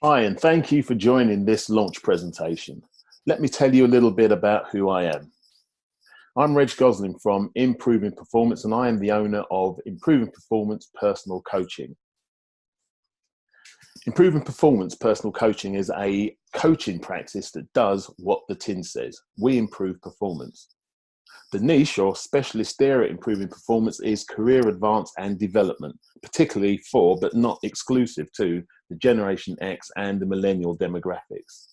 Hi, and thank you for joining this launch presentation. Let me tell you a little bit about who I am. I'm Reg Gosling from Improving Performance, and I am the owner of Improving Performance Personal Coaching. Improving Performance Personal Coaching is a coaching practice that does what the tin says. We improve performance. The niche or specialist area at Improving Performance is career advance and development, particularly for, but not exclusive to, the Generation X and the millennial demographics.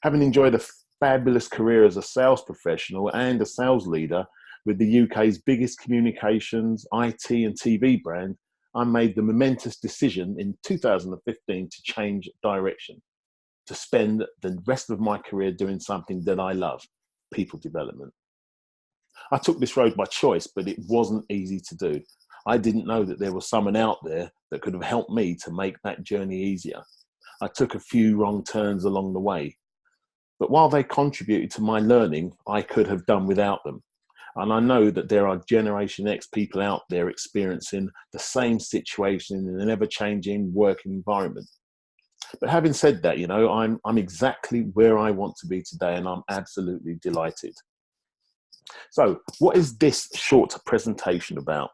Having enjoyed a fabulous career as a sales professional and a sales leader with the UK's biggest communications, IT and TV brand, I made the momentous decision in 2015 to change direction, to spend the rest of my career doing something that I love, people development. I took this road by choice, but it wasn't easy to do. I didn't know that there was someone out there that could have helped me to make that journey easier. I took a few wrong turns along the way, but while they contributed to my learning, I could have done without them. And I know that there are Generation X people out there experiencing the same situation in an ever-changing work environment. But having said that, I'm exactly where I want to be today, and I'm absolutely delighted. So what is this short presentation about?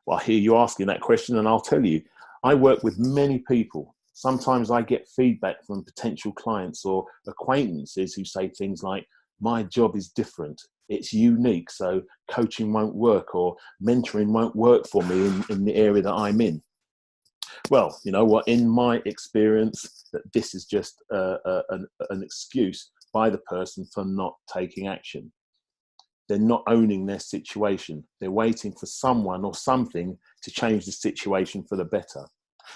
Well, I hear you asking that question, and I'll tell you. I work with many people. Sometimes I get feedback from potential clients or acquaintances who say things like, my job is different, it's unique, so coaching won't work or mentoring won't work for me in the area that I'm in. Well, you know what, in my experience, that this is just an excuse by the person for not taking action. They're not owning their situation. They're waiting for someone or something to change the situation for the better.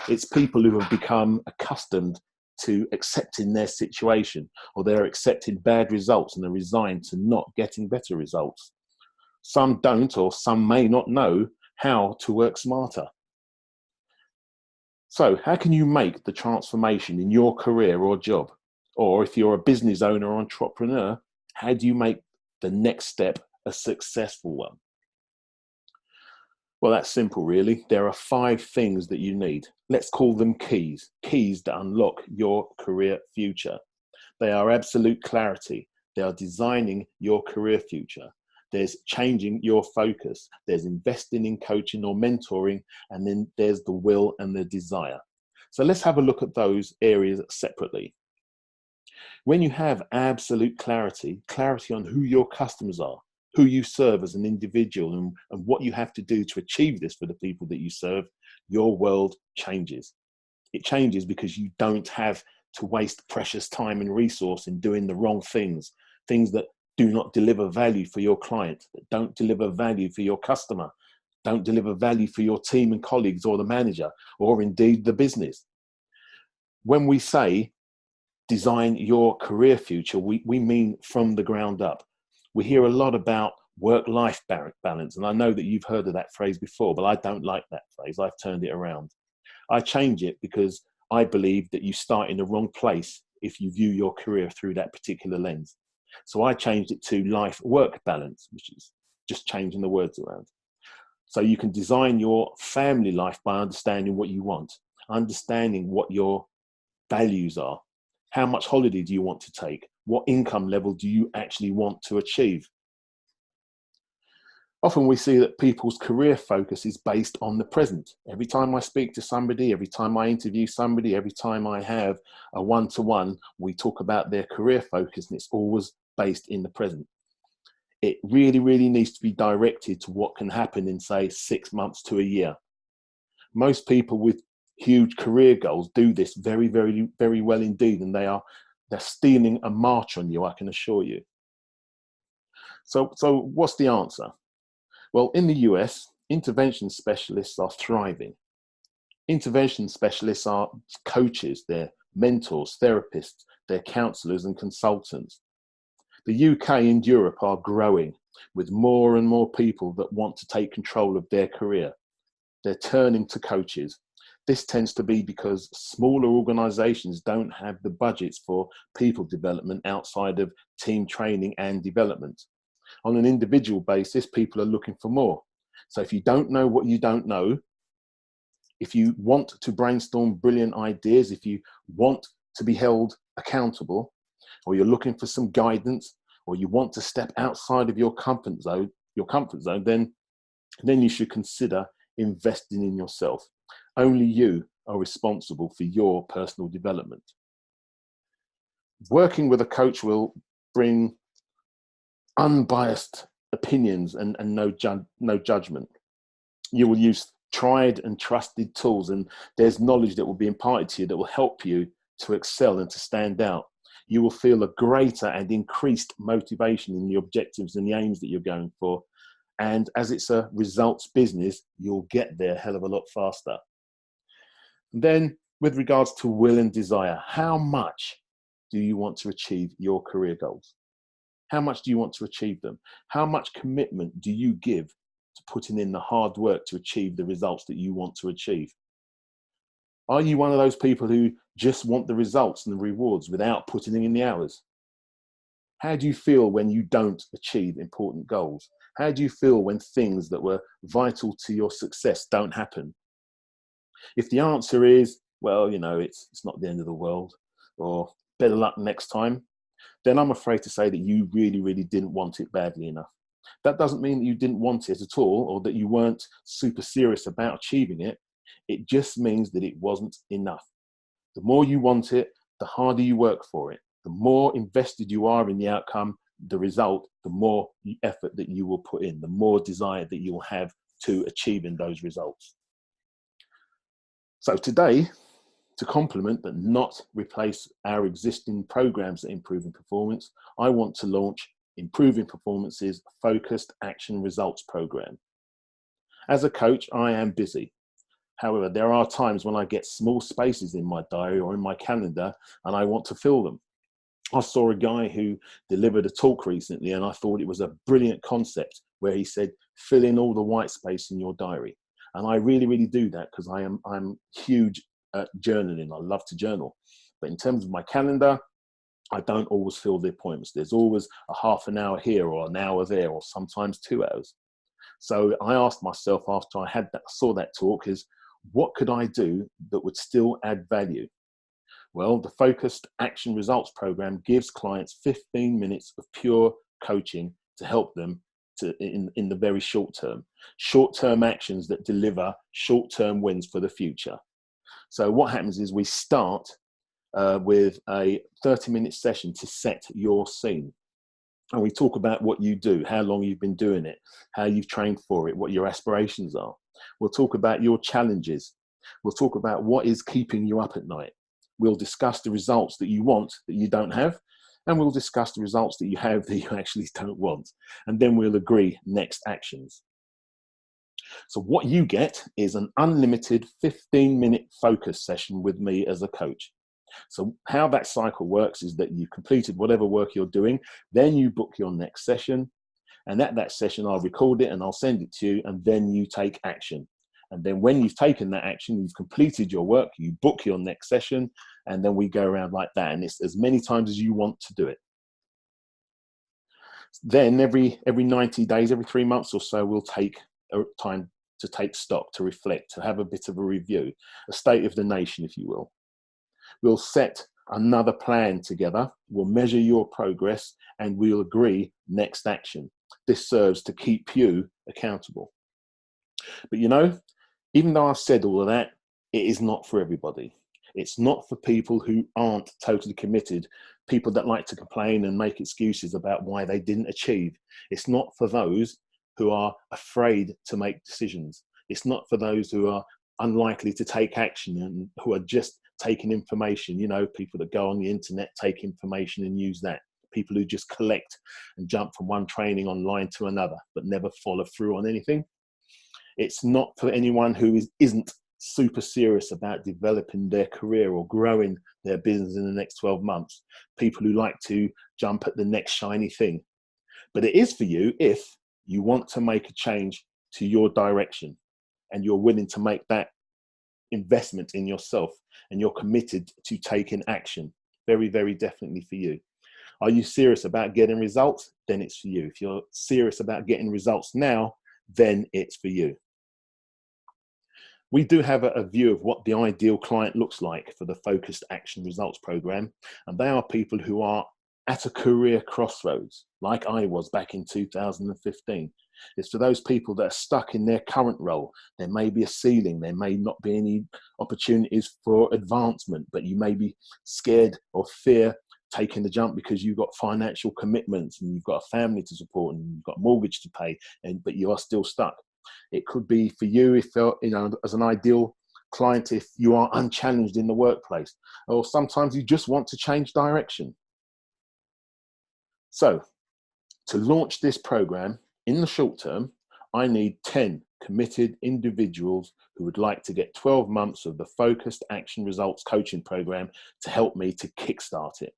It's people who have become accustomed to accepting their situation, or they're accepting bad results and are resigned to not getting better results. Some don't, or some may not know how to work smarter. So how can you make the transformation in your career or job? Or if you're a business owner or entrepreneur, how do you make the next step a successful one? Well, that's simple, really. There are 5 things that you need. Let's call them keys that unlock your career future. They are absolute clarity. They are designing your career future. There's changing your focus. There's investing in coaching or mentoring, and then there's the will and the desire. So let's have a look at those areas separately. When you have absolute clarity on who your customers are, who you serve as an individual, and what you have to do to achieve this for the people that you serve, your world changes. It changes because you don't have to waste precious time and resource in doing the wrong things that do not deliver value for your client, that don't deliver value for your customer, don't deliver value for your team and colleagues or the manager, or indeed the business. When we say design your career future, we mean from the ground up. We hear a lot about work-life balance, and I know that you've heard of that phrase before, but I don't like that phrase. I've turned it around. I change it because I believe that you start in the wrong place if you view your career through that particular lens. So I changed it to life-work balance, which is just changing the words around. So you can design your family life by understanding what you want, understanding what your values are. How much holiday do you want to take? What income level do you actually want to achieve? Often we see that people's career focus is based on the present. Every time I speak to somebody, every time I interview somebody, every time I have a one-to-one, we talk about their career focus, and it's always based in the present. It really, really needs to be directed to what can happen in, say, 6 months to a year. Most people with huge career goals do this very, very, very well indeed, and they're stealing a march on you, I can assure you. So what's the answer? Well, in the US, intervention specialists are thriving. Intervention specialists are coaches, they're mentors, therapists, they're counselors and consultants. The UK and Europe are growing with more and more people that want to take control of their career. They're turning to coaches. This tends to be because smaller organizations don't have the budgets for people development outside of team training and development. On an individual basis, people are looking for more. So if you don't know what you don't know, If you want to brainstorm brilliant ideas, if you want to be held accountable, or you're looking for some guidance, or you want to step outside of your comfort zone, then you should consider investing in yourself. Only you are responsible for your personal development. Working with a coach will bring unbiased opinions and no judgment. You will use tried and trusted tools, and there's knowledge that will be imparted to you that will help you to excel and to stand out. You will feel a greater and increased motivation in the objectives and the aims that you're going for. And as it's a results business, you'll get there a hell of a lot faster. And then with regards to will and desire, how much do you want to achieve your career goals? How much do you want to achieve them? How much commitment do you give to putting in the hard work to achieve the results that you want to achieve? Are you one of those people who just want the results and the rewards without putting in the hours? How do you feel when you don't achieve important goals? How do you feel when things that were vital to your success don't happen? If the answer is, well, it's not the end of the world, or better luck next time, then I'm afraid to say that you really, really didn't want it badly enough. That doesn't mean that you didn't want it at all, or that you weren't super serious about achieving it. It just means that it wasn't enough. The more you want it, the harder you work for it. The more invested you are in the outcome, the result, the more effort that you will put in, the more desire that you'll have to achieving those results. So today, to complement but not replace our existing programs that improve performance, I want to launch Improving Performance's Focused Action Results program. As a coach, I am busy. However, there are times when I get small spaces in my diary or in my calendar and I want to fill them. I saw a guy who delivered a talk recently and I thought it was a brilliant concept where he said, fill in all the white space in your diary. And I really, really do that because I'm huge at journaling. I love to journal. But in terms of my calendar, I don't always fill the appointments. There's always a half an hour here or an hour there, or sometimes 2 hours. So I asked myself after I saw that talk is, what could I do that would still add value? Well, the Focused Action Results program gives clients 15 minutes of pure coaching to help them in the very short term actions that deliver short-term wins for the future. So what happens is we start with a 30-minute session to set your scene. And we talk about what you do, how long you've been doing it, how you've trained for it, what your aspirations are. We'll talk about your challenges. We'll talk about what is keeping you up at night. We'll discuss the results that you want that you don't have, and we'll discuss the results that you have that you actually don't want. And then we'll agree next actions. So what you get is an unlimited 15-minute focus session with me as a coach. So how that cycle works is that you've completed whatever work you're doing, then you book your next session, and at that session I'll record it and I'll send it to you, and then you take action. And then when you've taken that action, you've completed your work, you book your next session, and then we go around like that. And it's as many times as you want to do it. Then every 90 days, every 3 months or so, we'll take time to take stock, to reflect, to have a bit of a review, a state of the nation, if you will. We'll set another plan together, we'll measure your progress, and we'll agree next action. This serves to keep you accountable. But even though I've said all of that, it is not for everybody. It's not for people who aren't totally committed, people that like to complain and make excuses about why they didn't achieve. It's not for those who are afraid to make decisions. It's not for those who are unlikely to take action and who are just taking information, people that go on the internet, take information and use that. People who just collect and jump from one training online to another, but never follow through on anything. It's not for anyone who isn't super serious about developing their career or growing their business in the next 12 months. People who like to jump at the next shiny thing. But it is for you if you want to make a change to your direction and you're willing to make that investment in yourself and you're committed to taking action. Very, very definitely for you. Are you serious about getting results? Then it's for you. If you're serious about getting results now, then it's for you. We do have a view of what the ideal client looks like for the Focused Action Results program, and they are people who are at a career crossroads, like I was back in 2015. It's for those people that are stuck in their current role. There may be a ceiling, there may not be any opportunities for advancement, but you may be scared or fear taking the jump because you've got financial commitments and you've got a family to support and you've got a mortgage to pay, but you are still stuck. It could be for you if as an ideal client, if you are unchallenged in the workplace, or sometimes you just want to change direction. So to launch this program in the short term, I need 10 committed individuals who would like to get 12 months of the Focused Action Results coaching program to help me to kickstart it.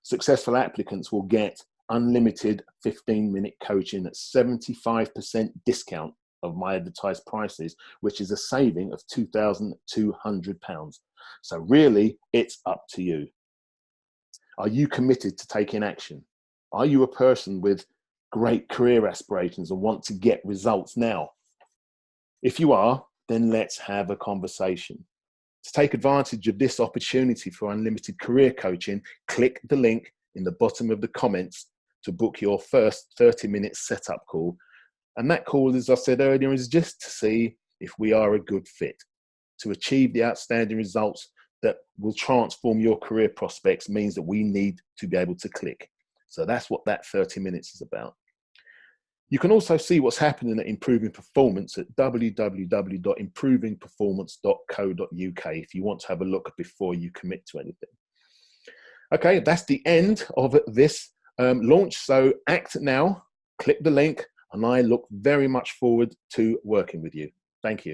Successful applicants will get unlimited 15-minute coaching at 75% discount of my advertised prices, which is a saving of £2,200. So really, it's up to you. Are you committed to taking action? Are you a person with great career aspirations and want to get results now? If you are, then let's have a conversation. To take advantage of this opportunity for unlimited career coaching, click the link in the bottom of the comments to book your first 30-minute setup call. And that call, as I said earlier, is just to see if we are a good fit to achieve the outstanding results that will transform your career prospects. Means that we need to be able to click. So that's what that 30 minutes is about. You can also see what's happening at Improving Performance at www.improvingperformance.co.uk if you want to have a look before you commit to anything. Okay, that's the end of this launch. So act now, click the link, and I look very much forward to working with you. Thank you.